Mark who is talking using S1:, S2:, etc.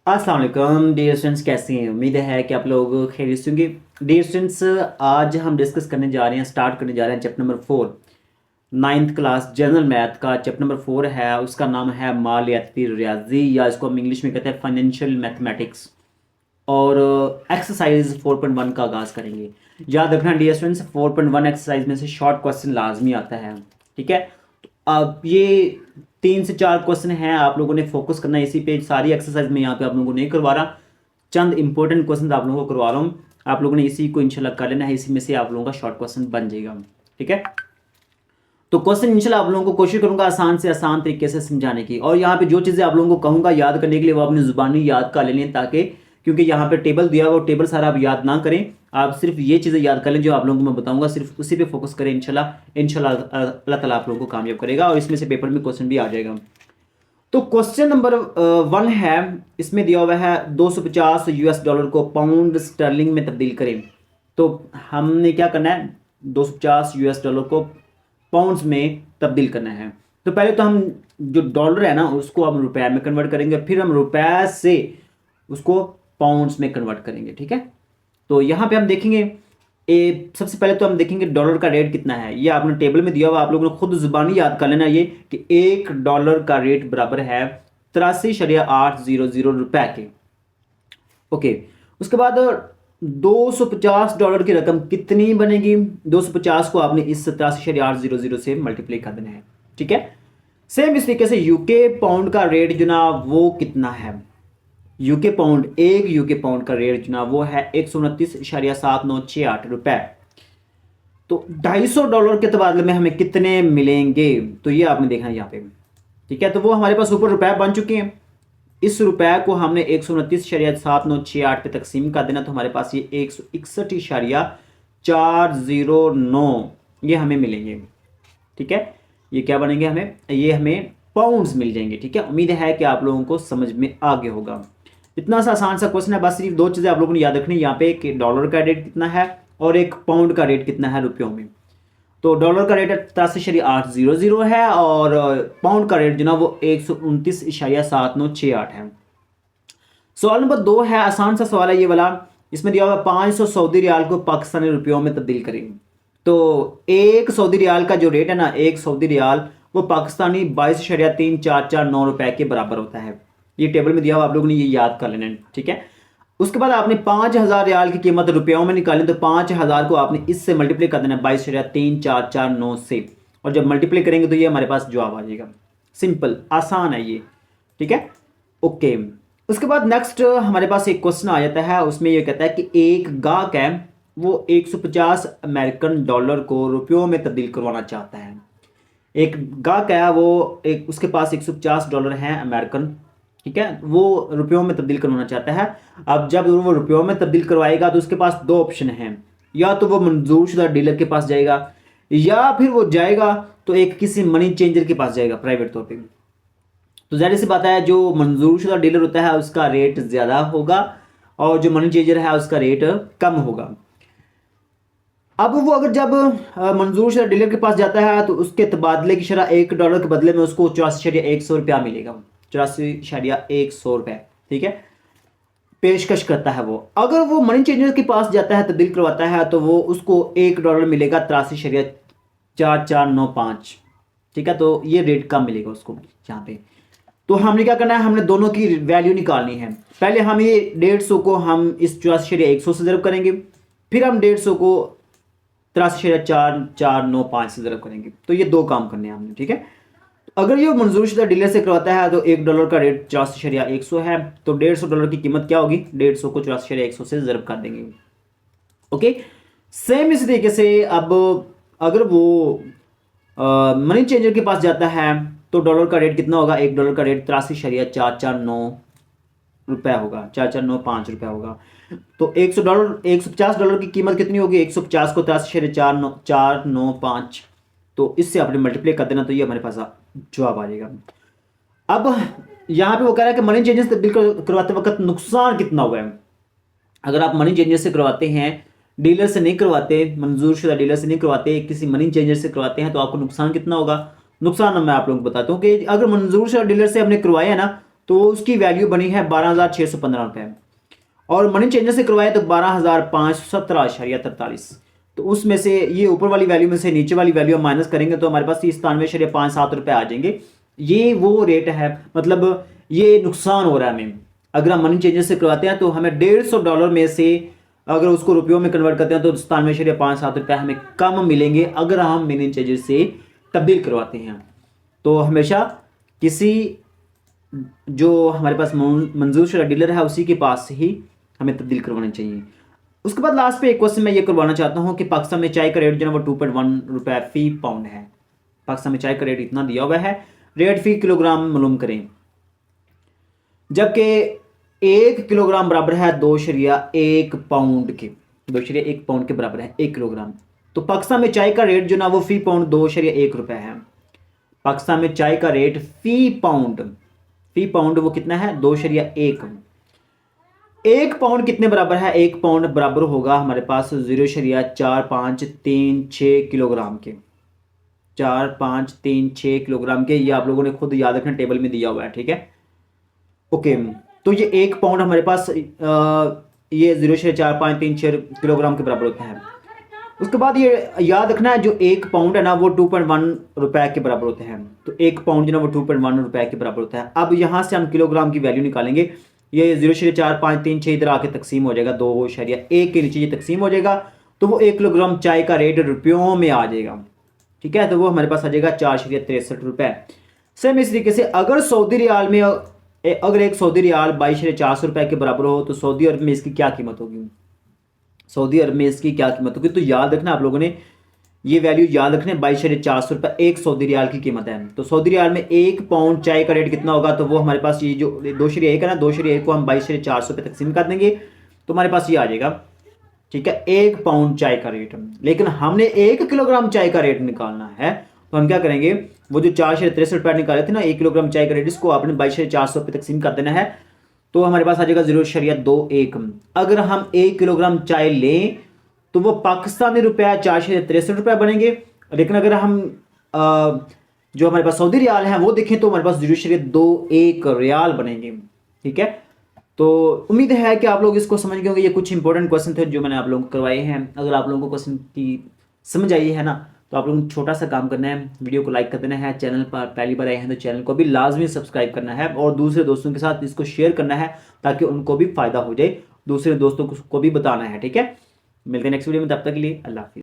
S1: अस्सलाम वालेकुम dear students, कैसे हैं? उम्मीद है कि आप लोग खैरियत से होंगे। डियर स्टूडेंट्स, आज हम डिस्कस करने जा रहे हैं, स्टार्ट करने जा रहे हैं chapter number 4, ninth class general math का चैप्टर नंबर 4 है। उसका नाम है मालियाती रियाजी, या इसको हम इंग्लिश में कहते हैं फाइनेंशियल मैथमेटिक्स। और एक्सरसाइज 4.1 का आगाज़ करेंगे। याद रखना डियर स्टूडेंट्स, 4.1 एक्सरसाइज में से शॉर्ट क्वेश्चन लाजमी आता है, ठीक है। तो अब ये 3 से 4 क्वेश्चन हैं, आप लोगों ने फोकस करना है इसी पे। सारी एक्सरसाइज में यहाँ पे आप लोगों को नहीं करवा रहा, चंद इंपॉर्टेंट क्वेश्चन आप लोगों को करवा रहा हूँ। आप लोगों ने इसी को इंशाल्लाह कर लेना है, इसी में से आप लोगों का शॉर्ट क्वेश्चन बन जाएगा, ठीक है। तो क्वेश्चन इंशाल्लाह आप लोगों को कोशिश करूंगा आसान से आसान तरीके से समझाने की। और यहाँ पे जो चीज़ें आप लोगों को कहूँगा याद करने के लिए वो अपनी जुबानी याद कर लें, ताकि क्योंकि यहाँ पे टेबल दिया हुआ, वो टेबल सारा आप याद ना करें, आप सिर्फ ये चीज़ें याद कर लें जो आप लोगों को मैं बताऊंगा, सिर्फ उसी पे फोकस करें। इंशाल्लाह इंशाल्लाह अल्लाह ताला आप लोगों को कामयाब करेगा और इसमें से पेपर में क्वेश्चन भी आ जाएगा। तो क्वेश्चन नंबर 1 है, इसमें दिया हुआ है $250 को पाउंड स्टर्लिंग में तब्दील करें। तो हमने क्या करना है, $250 को पाउंड्स में तब्दील करना है। तो पहले तो हम जो डॉलर है ना उसको हम रुपए में कन्वर्ट करेंगे, फिर हम रुपए से उसको पाउंड्स में कन्वर्ट करेंगे, ठीक है। तो यहाँ पे हम देखेंगे, सबसे पहले तो हम देखेंगे डॉलर का रेट कितना है। ये आपने टेबल में दिया हुआ, आप लोगों ने खुद जुबानी याद कर लेना ये कि $1 का रेट बराबर है 83.800 रुपए के। ओके, उसके बाद $250 की रकम कितनी बनेगी? 250 को आपने इस 83.800 से मल्टीप्लाई कर देना है, ठीक है। सेम इस तरीके से यूके पाउंड का रेट जो ना वो कितना है। यूके पाउंड, एक यूके पाउंड का रेट जो ना वो है 129.7968 रुपए। तो $250 के तबादले में हमें कितने मिलेंगे, तो ये आपने देखना है यहाँ पे, ठीक है। तो वो हमारे पास ऊपर रुपए बन चुके हैं, इस रुपए को हमने 129.7968 पे तकसीम कर देना, तो हमारे पास ये 161.409 ये हमें मिलेंगे, ठीक है। ये क्या बनेंगे, हमें पाउंड्स मिल जाएंगे, ठीक है। उम्मीद है कि आप लोगों को समझ में आ गया होगा। इतना सा आसान सा क्वेश्चन है, बस सिर्फ 2 चीज़ें आप लोगों ने याद रखनी है यहाँ पे कि डॉलर का रेट कितना है और एक पाउंड का रेट कितना है रुपयों में। तो डॉलर का रेट 83.800 है और पाउंड का रेट जो ना वो 129.7968 है। सवाल नंबर 2 है, आसान सा सवाल है ये वाला। इसमें दिया हुआ 500 सऊदी रियाल को पाकिस्तानी रुपयों में तब्दील करेंगे। तो एक सऊदी रियाल का जो रेट है ना, एक सऊदी रियाल वो पाकिस्तानी 22.3449 रुपए के बराबर होता है। ये टेबल में दिया हुआ, आप लोगों ने ये याद कर लेना है, ठीक है। उसके बाद आपने 5000 रियाल की कीमत रुपयों में निकालें, तो 5000 को आपने इससे मल्टीप्लाई कर देना 22.3449 से, और जब मल्टीप्लाई करेंगे तो ये हमारे पास जवाब आ जाएगा। सिंपल, आसान है ये, ठीक है। ओके, उसके बाद नेक्स्ट हमारे पास एक क्वेश्चन आ जाता है, उसमें ये कहता है कि एक गाहक है, वो 150 अमेरिकन डॉलर को रुपयों में तब्दील करवाना चाहता है। एक गाहक है, वो एक उसके पास $150 हैं अमेरिकन, ठीक है, वो रुपयों में तब्दील करवाना चाहता है। अब जब वो रुपयों में तब्दील करवाएगा तो उसके पास 2 ऑप्शन हैं, या तो वो मंजूरशुदा डीलर के पास जाएगा, या फिर वो जाएगा तो एक किसी मनी चेंजर के पास जाएगा प्राइवेट तौर पे। तो जाहिर सी बात है, जो मंजूरशुदा डीलर होता है उसका रेट ज़्यादा होगा और जो मनी चेंजर है उसका रेट कम होगा। अब वो अगर जब मंजूरशुदा डीलर के पास जाता है तो उसके तबादले की शरह $1 के बदले में उसको 84.100 रुपया मिलेगा, 84.100 रुपये, ठीक है, पेशकश करता है वो। अगर वो मनी चेंजर के पास जाता है, तब्दील करवाता है, तो वो उसको $1 मिलेगा 83.4495, ठीक है। तो ये रेट कम मिलेगा उसको यहाँ पे। तो हमने क्या करना है, हमने दोनों की वैल्यू निकालनी है। पहले हम ये 150 को हम इस 84.100 से ज़रब करेंगे, फिर हम 150 को 83.4495 से ज़रब करेंगे। तो ये 2 काम करने हैं हमने, ठीक है। अगर ये मंजूरशुदा डीलर से करवाता है तो $1 का रेट 84.100 है, तो $150 की कीमत क्या होगी, 150 को 84.100 से ज़रब कर देंगे। ओके, सेम इस तरीके से अब अगर वो मनी चेंजर के पास जाता है तो डॉलर का रेट कितना होगा, $1 का रेट 83.449 रुपये होगा, 4495 रुपये होगा। तो $150 की कीमत कितनी होगी, 150 को 83.495, तो इससे आपने मल्टीप्लाई कर देना, तो ये हमारे पास जवाब आ जाएगा। अब यहाँ पे वो कह रहा है कि मनी चेंजर से तब्दील करवाते वक्त नुकसान कितना हुआ है। अगर आप मनी चेंजर से करवाते हैं, डीलर से नहीं करवाते, मंजूरशुदा डीलर से नहीं करवाते, किसी मनी चेंजर से करवाते हैं, तो आपको नुकसान कितना होगा। नुकसान मैं आप लोगों को बताता हूँ कि अगर मंजूरशुदा डीलर से हमने करवाया ना, तो उसकी वैल्यू बनी है 12,615 रुपये। और मनी चेंजर से करवाए तो 12,517.43। तो उसमें से ये ऊपर वाली वैल्यू में से नीचे वाली वैल्यू हम माइनस करेंगे तो हमारे पास 97.57 रुपये आ जाएंगे। ये वो रेट है, मतलब ये नुकसान हो रहा है हमें। अगर हम मनी चेंजर से करवाते हैं तो हमें $150 में से अगर उसको रुपयों में कन्वर्ट करते हैं तो 97.57 रुपये हमें कम मिलेंगे अगर हम मनी चेंजर से तब्दील करवाते हैं। तो हमेशा किसी जो हमारे पास मंजूर शुदा डीलर है उसी के पास से ही हमें तब्दील करवानी चाहिए। उसके बाद लास्ट पे एक क्वेश्चन मैं ये करवाना चाहता हूँ कि पाकिस्तान में चाय का रेट जो है वो 2.1 रुपये फी पाउंड है। पाकिस्तान में चाय का रेट इतना दिया हुआ है, रेट फी किलोग्राम मालूम करें। जबकि 1 किलोग्राम बराबर है 2.1 पाउंड के, 2.1 पाउंड के बराबर है 1 किलोग्राम। तो पाकिस्तान में चाय का रेट जो ना वो फी पाउंड 2.1 रुपये है। पाकिस्तान में चाय का रेट फी पाउंड वो कितना है 2.1। 1 पाउंड कितने बराबर है, 1 पाउंड बराबर होगा हमारे पास 0.4536 किलोग्राम के, 4536 किलोग्राम के। ये आप लोगों ने खुद याद रखना, टेबल में दिया हुआ है, ठीक है। ओके, तो ये 1 पाउंड हमारे पास ये 0.4536 किलोग्राम के बराबर होता है। उसके बाद ये याद रखना है जो 1 पाउंड है ना वो 2.1 रुपए के बराबर होते हैं। तो 1 पाउंड जो ना वो 2.1 रुपए के बराबर होता है। अब यहाँ से हम किलोग्राम की वैल्यू निकालेंगे। ये 0.4536 इधर आके तकसीम हो जाएगा, 2.1 के नीचे ये तकसीम हो जाएगा, तो वो 1 किलोग्राम चाय का रेट रुपयों में आ जाएगा, ठीक है। तो वो हमारे पास आ जाएगा 4.63 रुपये। सेम इस तरीके से अगर सऊदी रियाल में अगर एक सऊदी रियाल 22.400 रुपये के बराबर हो तो सऊदी अरब में इसकी क्या कीमत होगी, सऊदी अरब में इसकी क्या कीमत होगी। तो याद रखना आप लोगों ने ये वैल्यू याद रखना, 22.400 रुपये एक सऊदी रियाल की कीमत है। तो सऊदी रियाल में 1 पाउंड चाय का रेट कितना होगा, तो वो हमारे पास ये जो 2.1 है ना, 2.1 को हम 22.400 पे तकसीम कर देंगे तो हमारे पास ये आ जाएगा, ठीक है, 1 पाउंड चाय का रेट। लेकिन हमने 1 किलोग्राम चाय का रेट निकालना है तो हम क्या करेंगे, वो जो 4.63 रुपये निकाले थे ना 1 किलोग्राम चाय का रेट, इसको आपने 22.400 पे तकसीम कर देना है तो हमारे पास आ जाएगा 0.21। अगर हम 1 किलोग्राम चाय लें तो वो पाकिस्तानी रुपया 4.63 रुपये बनेंगे। लेकिन अगर हम जो हमारे पास सऊदी रियाल है वो देखें तो हमारे पास 0.21 रियाल बनेंगे, ठीक है। तो उम्मीद है कि आप लोग इसको समझ गए होंगे। ये कुछ इंपॉर्टेंट क्वेश्चन थे जो मैंने आप लोगों को करवाए हैं। अगर आप लोगों को क्वेश्चन की समझ आई है ना तो आप लोगों को छोटा सा काम करना है, वीडियो को लाइक कर देना है। चैनल पर पहली बार आए हैं तो चैनल को भी लाजमी सब्सक्राइब करना है और दूसरे दोस्तों के साथ इसको शेयर करना है ताकि उनको भी फायदा हो जाए, दूसरे दोस्तों को भी बताना है, ठीक है। मिलते हैं नेक्स्ट वीडियो में, तब तक के लिए अल्लाह हाफिज़।